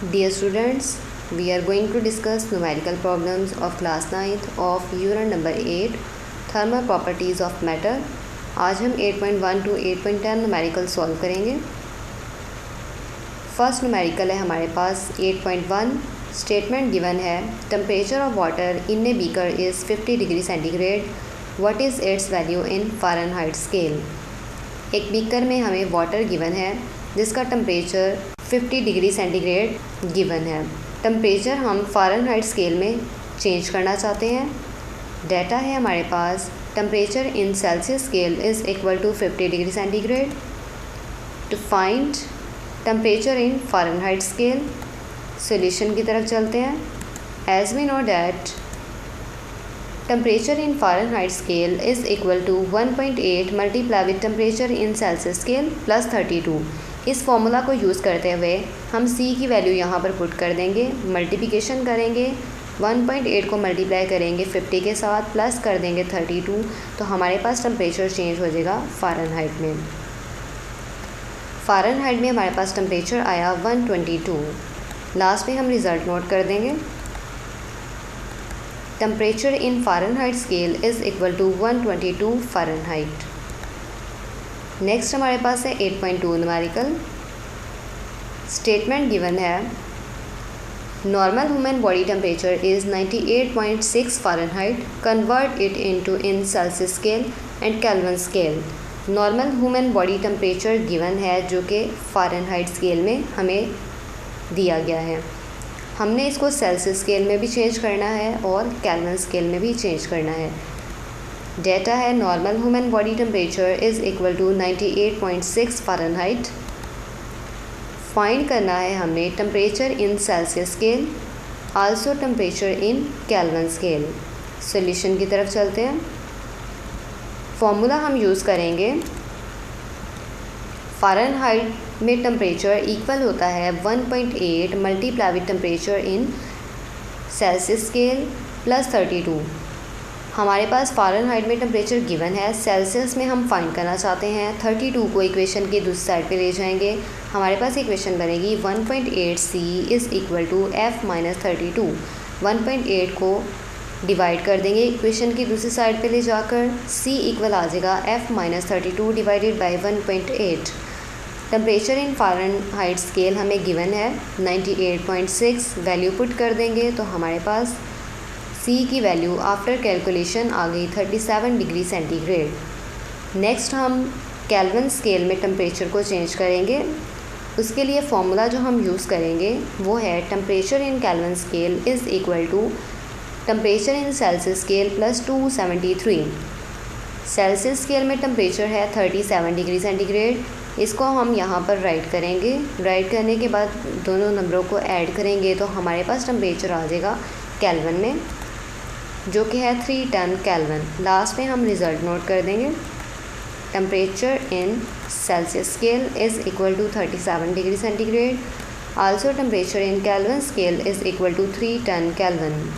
Dear students, we are going to discuss numerical problems of class 9th of unit number 8 thermal properties of matter। आज हम 8.1 to 8.10 numerical solve करेंगे। First numerical है हमारे पास 8.1। Statement given है temperature of water in a beaker is 50 degree centigrade, what is its value in Fahrenheit scale. एक beaker में हमें वाटर गिवन है जिसका टेम्परेचर 50 डिग्री सेंटीग्रेड गिवन है। टेम्परेचर हम फ़ारेनहाइट स्केल में चेंज करना चाहते हैं। डाटा है हमारे पास temperature in Celsius scale is equal to 50 degree centigrade. To find temperature in Fahrenheit scale, solution की तरफ चलते हैं। As we know that temperature in Fahrenheit scale is equal to 1.8 multiply with temperature in Celsius scale plus 32। इस formula को use करते हुए हम C की वैल्यू यहाँ पर पुट कर देंगे, मल्टीप्लिकेशन करेंगे, 1.8 को मल्टीप्लाई करेंगे 50 के साथ, प्लस कर देंगे 32, तो हमारे पास टेम्परेचर चेंज हो जाएगा फ़ारेनहाइट में। फ़ारेनहाइट में हमारे पास टेम्परेचर आया 122। लास्ट में हम रिज़ल्ट नोट कर देंगे। Temperature in Fahrenheit scale is equal to 122 Fahrenheit. Next हमारे पास है 8.2 न्यूमेरिकल। स्टेटमेंट गिवन है normal human body temperature is 98.6 Fahrenheit, convert it into in Celsius scale and Kelvin scale. Normal human body temperature given है जो कि Fahrenheit scale में हमें दिया गया है। हमने इसको सेल्सियस स्केल में भी चेंज करना है और केल्विन स्केल में भी चेंज करना है। डेटा है normal human body temperature is equal to 98.6 Fahrenheit. Find करना है हमने temperature in Celsius scale, also temperature in Kelvin scale. Solution की तरफ चलते हैं। फॉर्मूला हम यूज़ करेंगे, फ़ारेनहाइट में टेम्परेचर इक्वल होता है 1.8 multiply with temperature in Celsius scale plus 32। हमारे पास फ़ारेनहाइट में टेम्परेचर गिवन है, सेल्सियस में हम फाइंड करना चाहते हैं। 32 को इक्वेशन की दूसरी साइड पे ले जाएंगे, हमारे पास इक्वेशन बनेगी 1.8 C is equal to F minus 32। 1.8 को डिवाइड कर देंगे इक्वेशन की दूसरी साइड पे ले जाकर, C इक्वल आ जाएगा F minus 32 divided by 1.8। Temperature in Fahrenheit scale हमें गिवन है 98.6, वैल्यू पुट कर देंगे तो हमारे पास C की वैल्यू आफ्टर कैलकुलेशन आ गई 37 डिग्री सेंटीग्रेड। नेक्स्ट हम केल्विन स्केल में टेम्परेचर को चेंज करेंगे। उसके लिए फॉर्मूला जो हम यूज़ करेंगे वो है temperature in Kelvin scale is equal to temperature in Celsius scale plus 273। Celsius scale में टेम्परेचर है 37 डिग्री सेंटीग्रेड, इसको हम यहाँ पर राइट करेंगे। राइट करने के बाद दोनों नंबरों को ऐड करेंगे तो हमारे पास टेम्परेचर आ जाएगा केल्विन में, जो कि है 310 केल्विन। लास्ट में हम रिज़ल्ट नोट कर देंगे। Temperature in Celsius scale is equal to 37 degree centigrade, also temperature in Kelvin scale is equal to 310 Kelvin.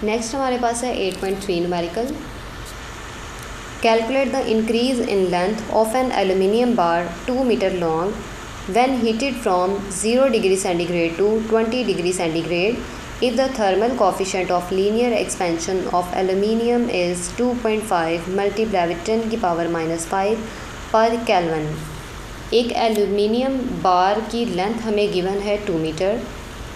Next हमारे पास है 8.3 numerical. Calculate the increase in length of an aluminium bar 2 metre long when heated from 0 degree centigrade to 20 degree centigrade if the thermal coefficient of linear expansion of aluminium is 2.5 multiply with 10 की power -5 पर kelvin. एक aluminium बार की length हमें given है 2 metre,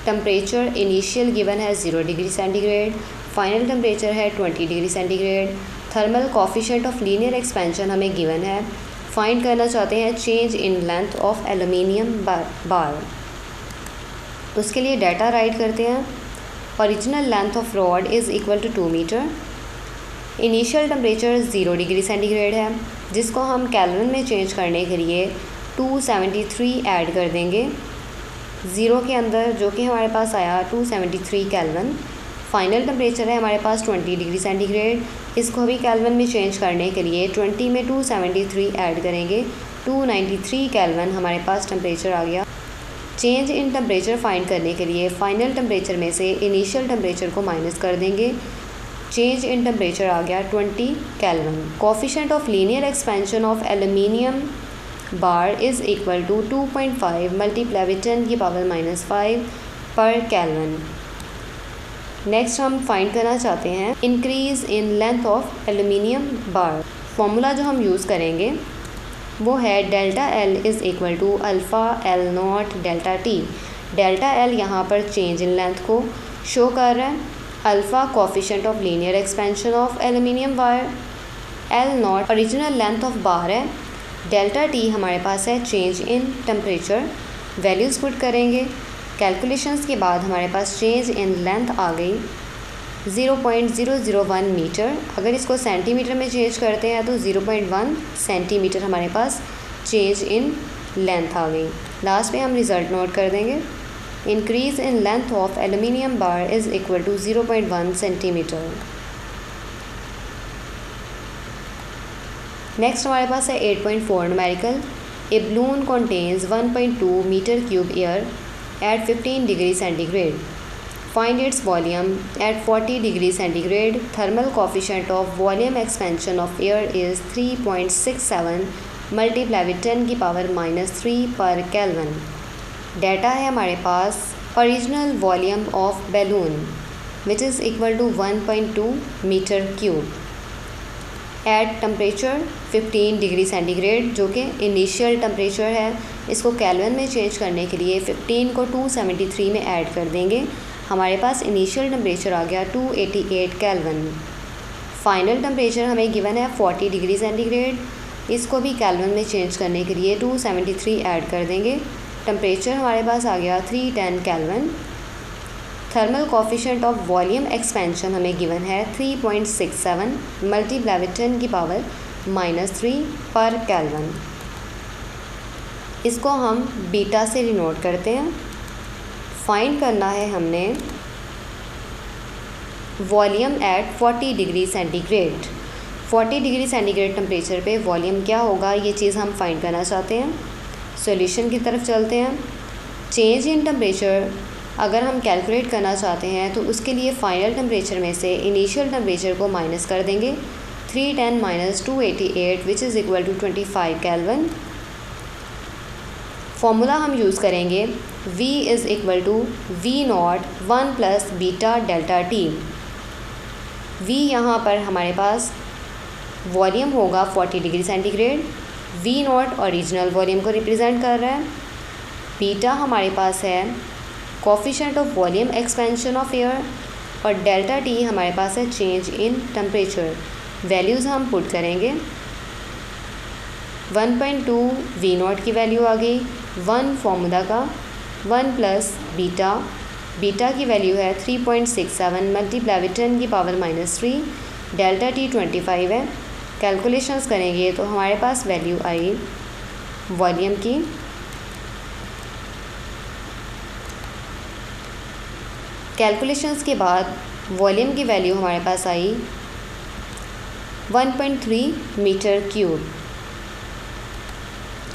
temperature initial given है 0 degree centigrade, final temperature है 20 degree centigrade. Thermal coefficient of linear expansion हमें given है, फाइंड करना चाहते हैं change in length of aluminium bar. उसके लिए डाटा राइट करते हैं। Original length of rod is equal to 2 metre. Initial temperature 0 degree centigrade है, जिसको हम केल्विन में चेंज करने के लिए 273 ऐड कर देंगे 0 के अंदर, जो कि हमारे पास आया 273 केल्विन। फाइनल टेम्परेचर है हमारे पास 20 डिग्री सेंटीग्रेड, इसको भी केल्विन में चेंज करने के लिए 20 में 273 ऐड करेंगे, 293 केल्विन हमारे पास टेम्परेचर आ गया। चेंज इन टेम्परेचर फाइंड करने के लिए फाइनल टेम्परेचर में से इनिशियल टेम्परेचर को माइनस कर देंगे, चेंज इन टेम्परेचर आ गया 20 Kelvin. Coefficient of linear expansion of aluminium bar is equal to 2.5 multiply with 10⁻⁻5 per Kelvin. Next हम फाइंड करना चाहते हैं increase in length of aluminium bar. Formula जो हम यूज़ करेंगे वो है delta L is equal to alpha L nought delta T. Delta L यहाँ पर चेंज इन लेंथ को शो कर रहा है, alpha coefficient of linear expansion of aluminium wire, L not original length of बार है, डेल्टा टी हमारे पास है change in temperature. Values put करेंगे, कैलकुलेशंस के बाद हमारे पास चेंज इन लेंथ आ गई 0.001 मीटर। अगर इसको सेंटीमीटर में चेंज करते हैं तो 0.1 सेंटीमीटर हमारे पास चेंज इन लेंथ आ गई। लास्ट में हम रिज़ल्ट नोट कर देंगे, increase in length of aluminium bar is equal to 0.1 centimetre. Next हमारे पास है 8.4 numerical. A balloon contains 1.2 metre cube air at 15 degree centigrade. Find its volume at 40 degree centigrade. Thermal coefficient of volume expansion of air is 3.67 multiplied with 10⁻³ per Kelvin. Data है हमारे पास original volume of balloon which is equal to 1.2 meter cube at temperature 15 degree centigrade, जो कि initial temperature है। इसको kelvin में change करने के लिए 15 को 273 में ऐड कर देंगे, हमारे पास इनिशियल टेम्परेचर आ गया 288 केल्विन। फाइनल टेम्परेचर हमें गिवन है 40 डिग्री सेंटीग्रेड, इसको भी केल्विन में चेंज करने के लिए 273 ऐड कर देंगे, टेम्परेचर हमारे पास आ गया 310 kelvin. Thermal coefficient of volume expansion हमें गिवन है 3.67 मल्टीप्लाई विद 10⁻³ पर केल्विन। इसको हम बीटा से डिनोट करते हैं। फाइंड करना है हमने volume at 40 degree centigrade. 40 degree centigrade temperature पे वॉल्यूम क्या होगा, ये चीज़ हम फाइंड करना चाहते हैं। सॉल्यूशन की तरफ चलते हैं। चेंज इन टेम्परेचर अगर हम कैलकुलेट करना चाहते हैं तो उसके लिए फ़ाइनल टेम्परेचर में से इनिशियल टेम्परेचर को माइनस कर देंगे, 310 minus 288 which is equal to 25 Kelvin. Formula हम यूज़ करेंगे V is equal to V0 1 plus beta delta T. V यहाँ पर हमारे पास वॉल्यूम होगा 40 degree centigrade, V0 original volume को रिप्रेजेंट कर रहा है, बीटा हमारे पास है coefficient of volume expansion of air, और डेल्टा टी हमारे पास है चेंज इन टेम्परेचर। वैल्यूज़ हम पुट करेंगे, 1.2 V0 की वैल्यू आ गई, 1 फार्मूला का 1 प्लस बीटा, बीटा की वैल्यू है 3.67 मल्टीप्लाई विद 10⁻³ डेल्टा टी 25 है। कैलकुलेशंस करेंगे तो हमारे पास वैल्यू आई वॉल्यूम की कैलकुलेशंस के बाद वॉल्यूम की वैल्यू हमारे पास आई 1.3 मीटर क्यूब।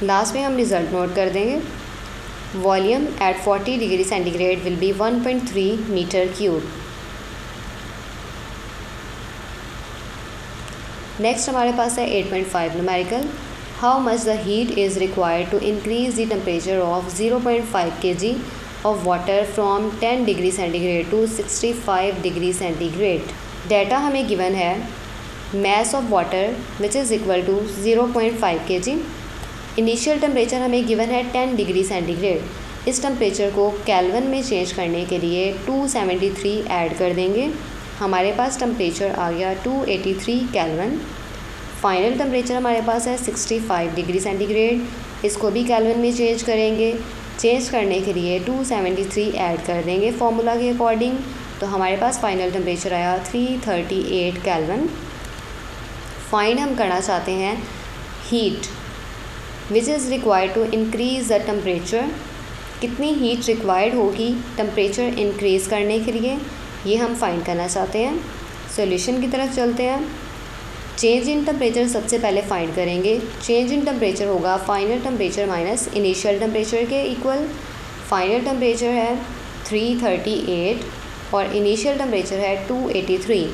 लास्ट में हम रिज़ल्ट नोट कर देंगे, volume at 40 degree centigrade will be 1.3 metre cube. Next हमारे पास है 8.5 numerical. How much the heat is required to increase the temperature of 0.5 kg of water from 10 degree centigrade to 65 degree centigrade. Data हमें given है mass of water which is equal to 0.5 kg। Initial temperature हमें given है 10 degree centigrade. इस temperature को kelvin में change करने के लिए 273 ऐड कर देंगे, हमारे पास टेम्परेचर आ गया 283 केल्विन। फाइनल टेम्परेचर हमारे पास है 65 डिग्री सेंटीग्रेड, इसको भी केल्विन में चेंज करेंगे, चेंज करने के लिए 273 ऐड कर देंगे फॉर्मूला के अकॉर्डिंग, तो हमारे पास फाइनल टेम्परेचर आया 338 केल्विन। फाइंड हम करना चाहते हैं heat which is required to increase the temperature, कितनी हीट रिक्वायर्ड होगी टेम्परेचर इंक्रीज़ करने के लिए, ये हम फाइंड करना चाहते हैं। सॉल्यूशन की तरफ चलते हैं। चेंज इन टेम्परेचर सबसे पहले फाइंड करेंगे। चेंज इन टेम्परेचर होगा final temperature minus initial temperature के इक्वल। फाइनल टेम्परेचर है 338 और इनिशियल टेम्परेचर है 283।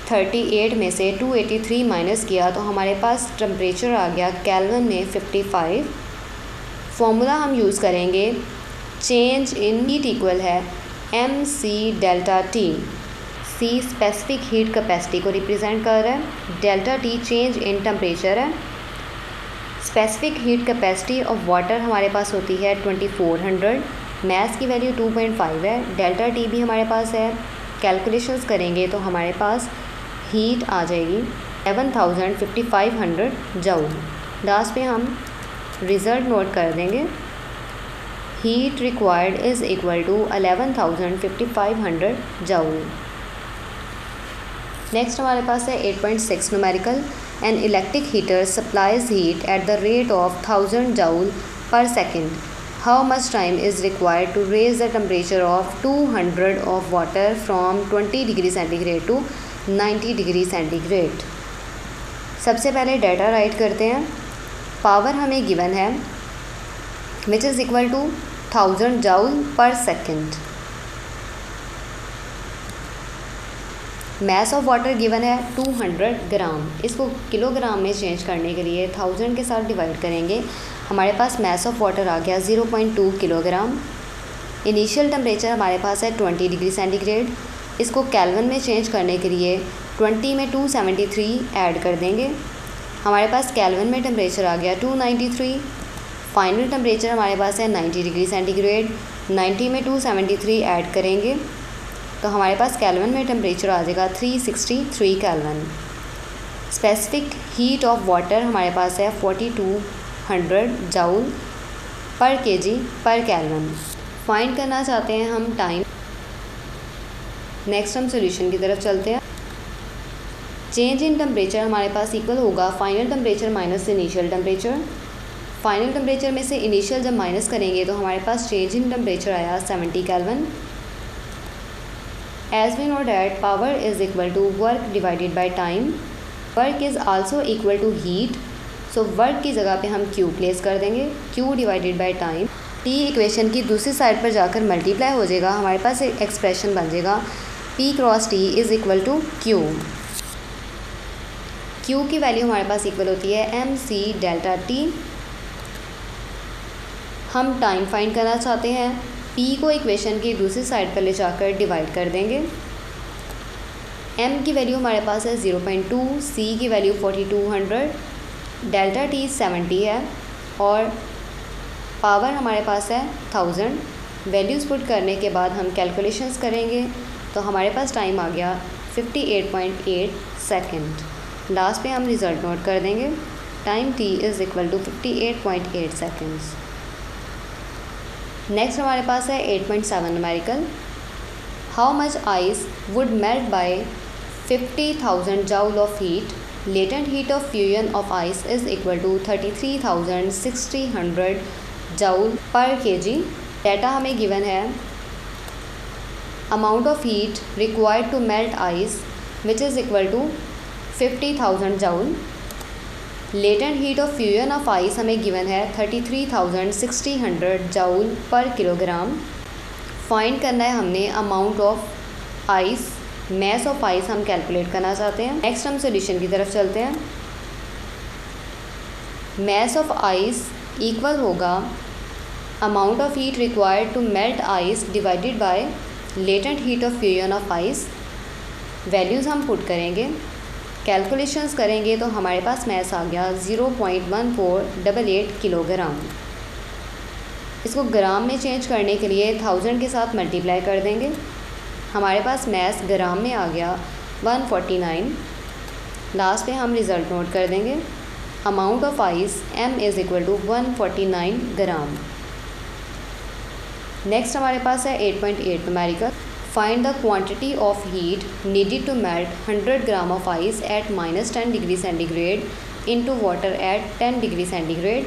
38 में से 283 माइनस किया तो हमारे पास टेम्परेचर आ गया केल्विन में 55। फॉर्मूला हम यूज़ करेंगे, चेंज इन हीट इक्वल है mc delta T. c specific heat capacity को रिप्रेजेंट कर रहा है, delta T change in temperature है। Specific heat capacity of water हमारे पास होती है 2400, मैथ्स की वैल्यू 2.5 है, डेल्टा टी भी हमारे पास है। कैलकुलेशंस करेंगे तो हमारे पास हीट आ जाएगी 11,500 जूल। लास्ट पे हम रिज़ल्ट नोट कर देंगे, heat required is equal to 11,500 joule. Next हमारे पास है 8.6 numerical, an electric heater supplies heat at the rate of 1000 joule per second. How much time is required to raise the temperature of 200 of water from 20 degree centigrade to 90 degree centigrade. सबसे पहले data write करते हैं। Power हमें given है which is equal to 1000 joule per second. Mass of water given है 200 ग्राम, इसको kilogram में change करने के लिए 1000 के साथ डिवाइड करेंगे। हमारे पास मैस ऑफ वाटर आ गया 0.2 किलोग्राम। इनिशियल टेम्परेचर हमारे पास है 20 डिग्री सेंटीग्रेड, इसको केल्विन में चेंज करने के लिए 20 में 273 ऐड कर देंगे। हमारे पास केल्विन में टेम्परेचर आ गया 293। फाइनल टेम्परेचर हमारे पास है 90 डिग्री सेंटीग्रेड, 90 में 273 ऐड करेंगे तो हमारे पास केल्विन में टेम्परेचर आ जाएगा 363 kelvin. Specific heat of water हमारे पास है 4200 joule per KG per kelvin. Find करना चाहते हैं हम टाइम। नेक्स्ट हम सॉल्यूशन की तरफ चलते हैं। चेंज इन टेम्परेचर हमारे पास इक्वल होगा final temperature minus initial temperature. Final temperature में से इनिशियल जब माइनस करेंगे तो हमारे पास चेंज इन टेम्परेचर आया 70 kelvin. As we know that power is equal to work divided by time, work is also equal to heat, so work की जगह पे हम Q प्लेस कर देंगे, Q divided by time. T equation की दूसरी side पर जाकर मल्टीप्लाई हो जाएगा, हमारे पास एक एक्सप्रेशन बन जाएगा P cross T is equal to Q। Q की वैल्यू हमारे पास इक्वल होती है mc डेल्टा T। हम टाइम फाइंड करना चाहते हैं, P को इक्वेशन की दूसरी साइड पर ले जाकर डिवाइड कर देंगे। M की वैल्यू हमारे पास है 0.2, C की वैल्यू 4200, डेल्टा T 70 है और पावर हमारे पास है 1000। वैल्यूज़ पुट करने के बाद हम कैलकुलेशंस करेंगे तो हमारे पास टाइम आ गया 58.8 सेकेंड। लास्ट पे हम रिज़ल्ट नोट कर देंगे, time T is equal to 58.8 seconds. Next हमारे पास है 8.7 numerical, how much ice would melt by 50,000 joule of heat. Latent heat of fusion of ice is equal to 33,600 joule per KG. Data हमें given है, amount of heat required to melt ice which is equal to 50,000 joule. Latent heat of fusion of ice हमें given है 33,600 joule per kilogram. Find करना है हमने amount of ice, mess of ice हम calculate करना चाहते हैं। नेक्स्ट हम सॉल्यूशन की तरफ चलते हैं। मैस ऑफ आइस इक्वल होगा amount of heat required to melt ice divided by latent heat of fusion of ice. Values हम पुट करेंगे, कैलकुलेशंस करेंगे तो हमारे पास मैस आ गया 0.1488 किलोग्राम। इसको ग्राम में चेंज करने के लिए 1000 के साथ मल्टीप्लाई कर देंगे, हमारे पास मैस ग्राम में आ गया 149। लास्ट पे हम रिज़ल्ट नोट कर देंगे, amount of ice M is equal to 149 gram. Next हमारे पास है 8.8 numerical, find the quantity of heat needed to melt 100 gram of ice at -10 degree centigrade into water at 10 degree centigrade.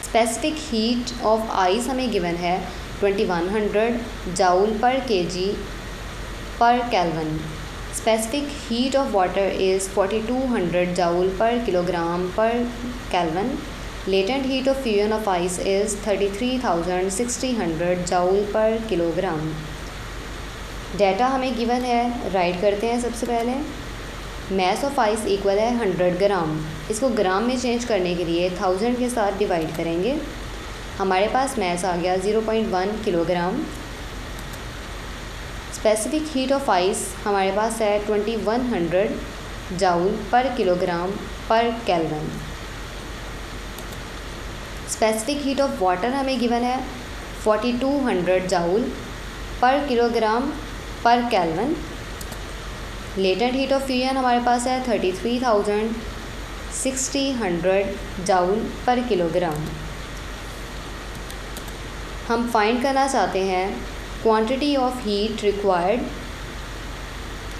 Specific heat of ice हमें given है 2100 joule per KG per Kelvin. Specific heat of water is 4200 joule per kilogram per Kelvin. Latent heat of fusion of ice is 33,600 joule per kilogram. Data हमें given है, right करते हैं सबसे पहले। Mess of ice equal है 100 ग्राम। इसको ग्राम में change करने के लिए 1000 के साथ डिवाइड करेंगे। हमारे पास मैस आ गया 0.1 kilogram. Specific heat of ice हमारे पास है 2100 joule per kilogram per Kelvin. Specific heat of water हमें गिवन है 4200 joule per kilogram per Kelvin. Latent heat of fusion हमारे पास है 33,600 जाउल पर किलोग्राम। हम फाइंड करना चाहते हैं quantity of heat required,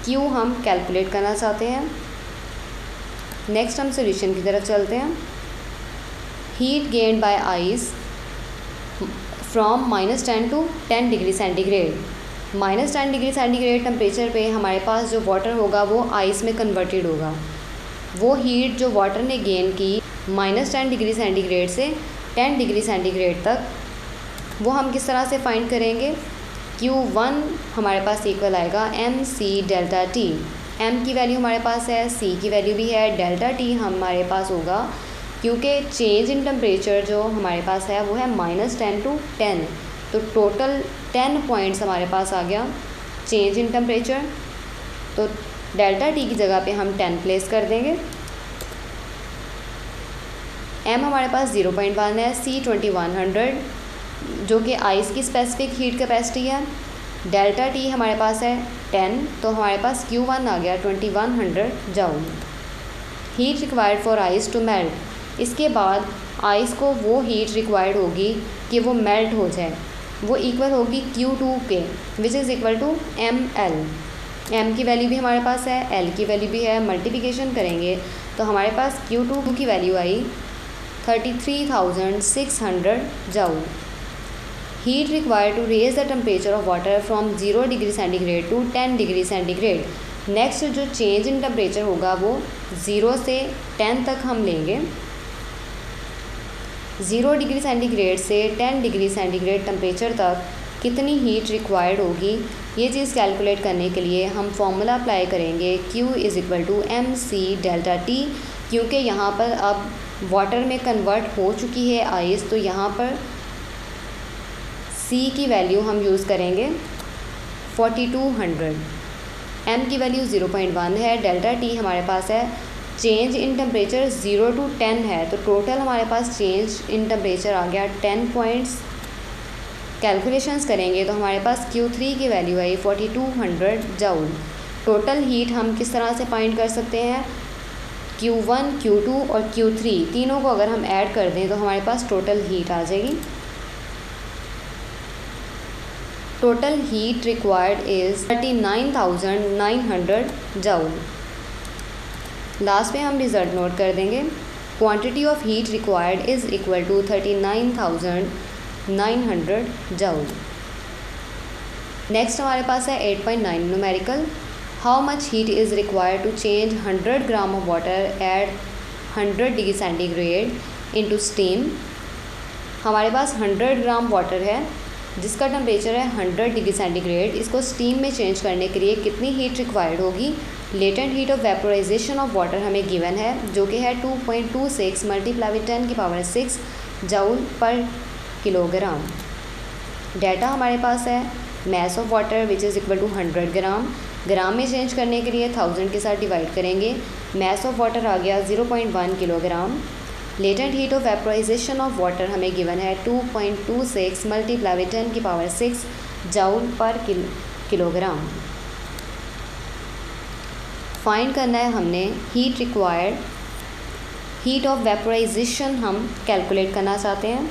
Q हम कैलकुलेट करना चाहते हैं। नेक्स्ट हम सॉल्यूशन की तरफ चलते हैं। Heat gained by ice from -10 to 10 degree centigrade. -10 degree centigrade temperature पे हमारे पास जो वाटर होगा वो आइस में कन्वर्टेड होगा। वो हीट जो वाटर ने गेन की -10 डिग्री सेंटीग्रेड से 10 डिग्री सेंटीग्रेड तक, वो हम किस तरह से फाइंड करेंगे। Q1 हमारे पास इक्वल आएगा mc डेल्टा टी। m की वैल्यू हमारे पास है, c की वैल्यू भी है, डेल्टा t हमारे पास होगा क्योंकि चेंज इन टेम्परेचर जो हमारे पास है वो है -10 to 10। तो टोटल 10 पॉइंट्स हमारे पास आ गया चेंज इन टेम्परेचर। तो डेल्टा t की जगह पे हम 10 प्लेस कर देंगे। m हमारे पास 0.1 है, c 2100 जो कि आइस की स्पेसिफिक हीट कैपेसिटी है। डेल्टा टी हमारे पास है 10, तो हमारे पास Q1 आ गया 2100 joule. Heat required for ice to melt. इसके बाद आइस को वो हीट रिक्वायर्ड होगी कि वो मेल्ट हो जाए, वो इक्वल होगी Q2 के, which is equal to ml। m की वैल्यू भी हमारे पास है, l की वैल्यू भी है। मल्टीप्लिकेशन करेंगे तो हमारे पास Q2 की वैल्यू आई 33,600 joule. Heat required to raise the temperature of water from 0 degree centigrade to 10 degree centigrade. Next जो चेंज इन टेम्परेचर होगा वो 0 से 10 तक हम लेंगे। 0 डिग्री सेंटीग्रेड से 10 डिग्री सेंटीग्रेड टेम्परेचर तक कितनी हीट रिक्वायर्ड होगी, ये चीज़ कैलकुलेट करने के लिए हम फॉर्मूला अप्लाई करेंगे Q is equal to mc delta T. क्योंकि यहाँ पर अब वाटर में कन्वर्ट हो चुकी है आइस, तो यहाँ पर C की वैल्यू हम यूज़ करेंगे 4200। m की वैल्यू 0.1 है, डेल्टा t हमारे पास है, चेंज इन टेम्परेचर 0 to 10 है, तो टोटल हमारे पास चेंज इन टेम्परेचर आ गया 10 पॉइंट्स। कैलकुलेशंस करेंगे तो हमारे पास Q3 की वैल्यू आई 4200 जाउल। टोटल हीट हम किस तरह से फाइंड कर सकते हैं, Q1, Q2 और Q3 तीनों को अगर हम ऐड कर दें तो हमारे पास टोटल हीट आ जाएगी। Total heat required is 39,900 joule. Last में हम रिजल्ट नोट कर देंगे। Quantity of heat required is equal to 39,900 joule. Next हमारे पास है 8.9 numerical. How much heat is required to change 100 gram of water at 100 degree centigrade into steam. हमारे पास 100 gram water है जिसका टेम्परेचर है 100 डिग्री सेंटीग्रेड। इसको स्टीम में चेंज करने के लिए कितनी हीट रिक्वायर्ड होगी। Latent heat of vaporisation of water हमें गिवन है जो कि है 2.26 multiply with 10⁻⁶ joule per kilogram. Data हमारे पास है mass of water which is equal to 100 gram. Gram में चेंज करने के लिए 1000 के साथ डिवाइड करेंगे। मैस ऑफ वाटर आ गया 0.1 kilogram. Latent heat of vaporisation of water हमें गिवन है 2.26 multiply with 10⁻⁶ joule per kilogram. Find करना है हमने heat required. Heat of vaporisation हम कैलकुलेट करना चाहते हैं।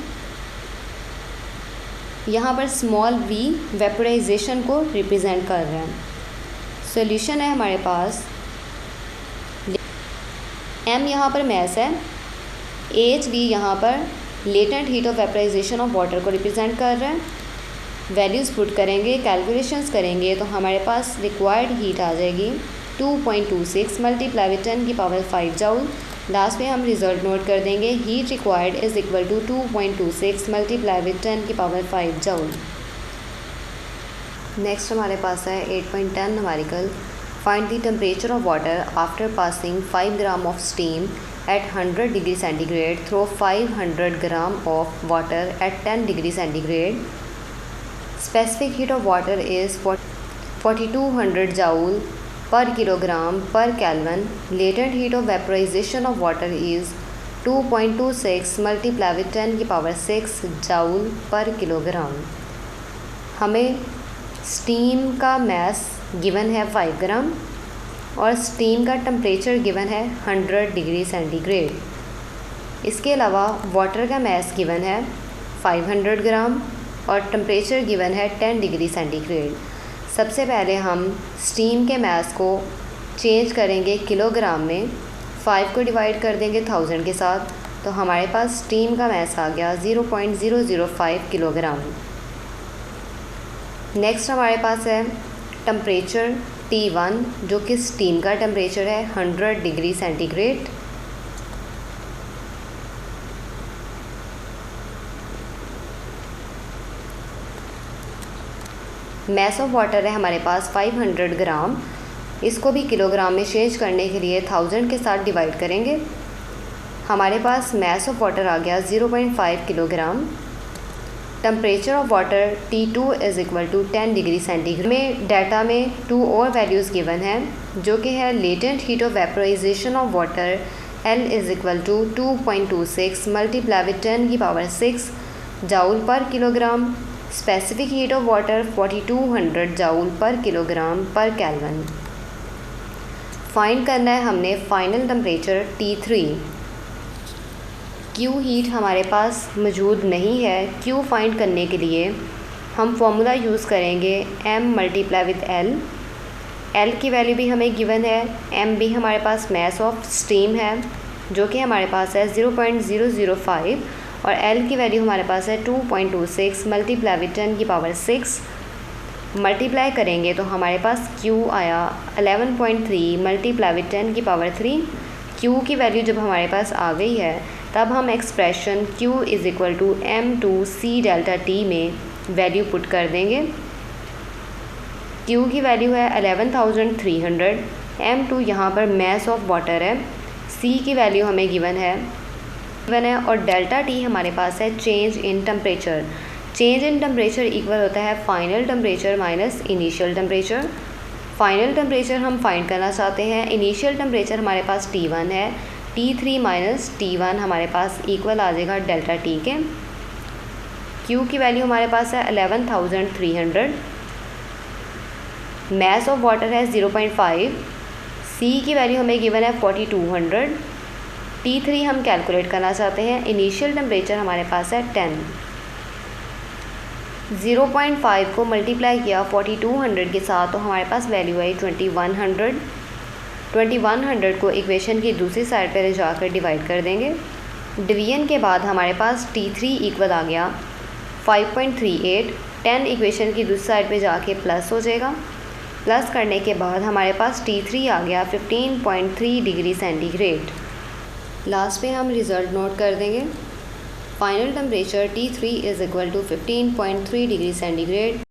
यहाँ पर स्मॉल v वेपोराइजेशन को रिप्रेजेंट कर रहे हैं। सॉल्यूशन है हमारे पास, m यहाँ पर मैस है, hv यहाँ पर latent heat of vaporisation of water को रिप्रेजेंट कर रहे हैं। वैल्यूज़ पुट करेंगे, कैलकुलेशंस करेंगे तो हमारे पास रिक्वायर्ड हीट आ जाएगी 2.26 मल्टीप्लाई विद 10⁵ जाउल। लास्ट में हम रिजल्ट नोट कर देंगे। Heat required is equal to 2.26 multiply with 10⁵ joule. Next हमारे पास है 8.10 numerical. Find the temperature of water after passing 5 gram of steam at 100 degree centigrade through 500 gram of water at 10 degree centigrade. Specific heat of water is 4200 joule per kilogram per Kelvin. Latent heat of vaporization of water is 2.26 multiply with 10 की power 6 joule per kilogram. हमें steam का mess given है 5 ग्राम और steam का temperature given है 100 degree centigrade. इसके अलावा water का मैस गिवन है 500 ग्राम और टेम्परेचर गिवन है 10 डिग्री सेंटीग्रेड। सबसे पहले हम स्टीम के मैस को चेंज करेंगे किलोग्राम में। 5 को डिवाइड कर देंगे 1000 के साथ, तो हमारे पास स्टीम का मैस आ गया 0.005 किलोग्राम। नेक्स्ट हमारे पास है टेम्परेचर T1 जो कि स्टीम का टेम्परेचर है 100 degree centigrade. Mess of water है हमारे पास 500 ग्राम। इसको भी किलोग्राम में चेंज करने के लिए 1000 के साथ डिवाइड करेंगे। हमारे पास मैस ऑफ वाटर आ गया 0.5 kilogram. Temperature of water T2 is equal to 10 degree centigrade. में डाटा में 2 और वैल्यूज़ गिवन हैं जो कि है latent heat of vaporization of water L is equal to 2.26 multiply with 10 की power 6 joule per kilogram. Specific heat of water 4200 joule per kilogram per kelvin. Find करना है हमने final temperature T3। Q heat हमारे पास मौजूद नहीं है। Q find करने के लिए हम फॉर्मूला यूज़ करेंगे M multiply with L। L की वैल्यू भी हमें गिवन है। M भी हमारे पास मैस ऑफ स्टीम है जो कि हमारे पास है 0.005 और L की वैल्यू हमारे पास है 2.26 मल्टीप्लाई विद 10 की पावर 6। मल्टीप्लाई करेंगे तो हमारे पास Q आया 11.3 मल्टीप्लाई विद 10 की पावर 3। Q की वैल्यू जब हमारे पास आ गई है तब हम expression Q is equal to M2C delta T में वैल्यू पुट कर देंगे। Q की वैल्यू है 11,300। M2 यहाँ पर मैस ऑफ वाटर है। C की वैल्यू हमें गिवन है और डेल्टा T हमारे पास है change in temperature. Change in temperature equal होता है final temperature minus initial temperature. Final temperature हम फाइंड करना चाहते हैं। इनिशियल टेम्परेचर हमारे पास T1 है। T3 माइनस T1 हमारे पास इक्वल आ जाएगा डेल्टा T के। Q की वैल्यू हमारे पास है 11,300। मैस ऑफ वाटर है 0.5। C की वैल्यू हमें गिवन है 4200। T3 हम कैलकुलेट करना चाहते हैं। इनिशियल टेम्परेचर हमारे पास है 10। 0.5 को मल्टीप्लाई किया 4200 के साथ तो हमारे पास वैल्यू आई 2100। 2100 को इक्वेशन की दूसरी साइड पर ले जाकर डिवाइड कर देंगे। डिवीजन के बाद हमारे पास T3 इक्वल आ गया 5.38। 10 इक्वेशन की दूसरी साइड पे जाके प्लस हो जाएगा। प्लस करने के बाद हमारे पास T3 आ गया 15.3 डिग्री सेंटीग्रेड। लास्ट पे हम रिज़ल्ट नोट कर देंगे। Final temperature T3 is equal to 15.3 degree centigrade.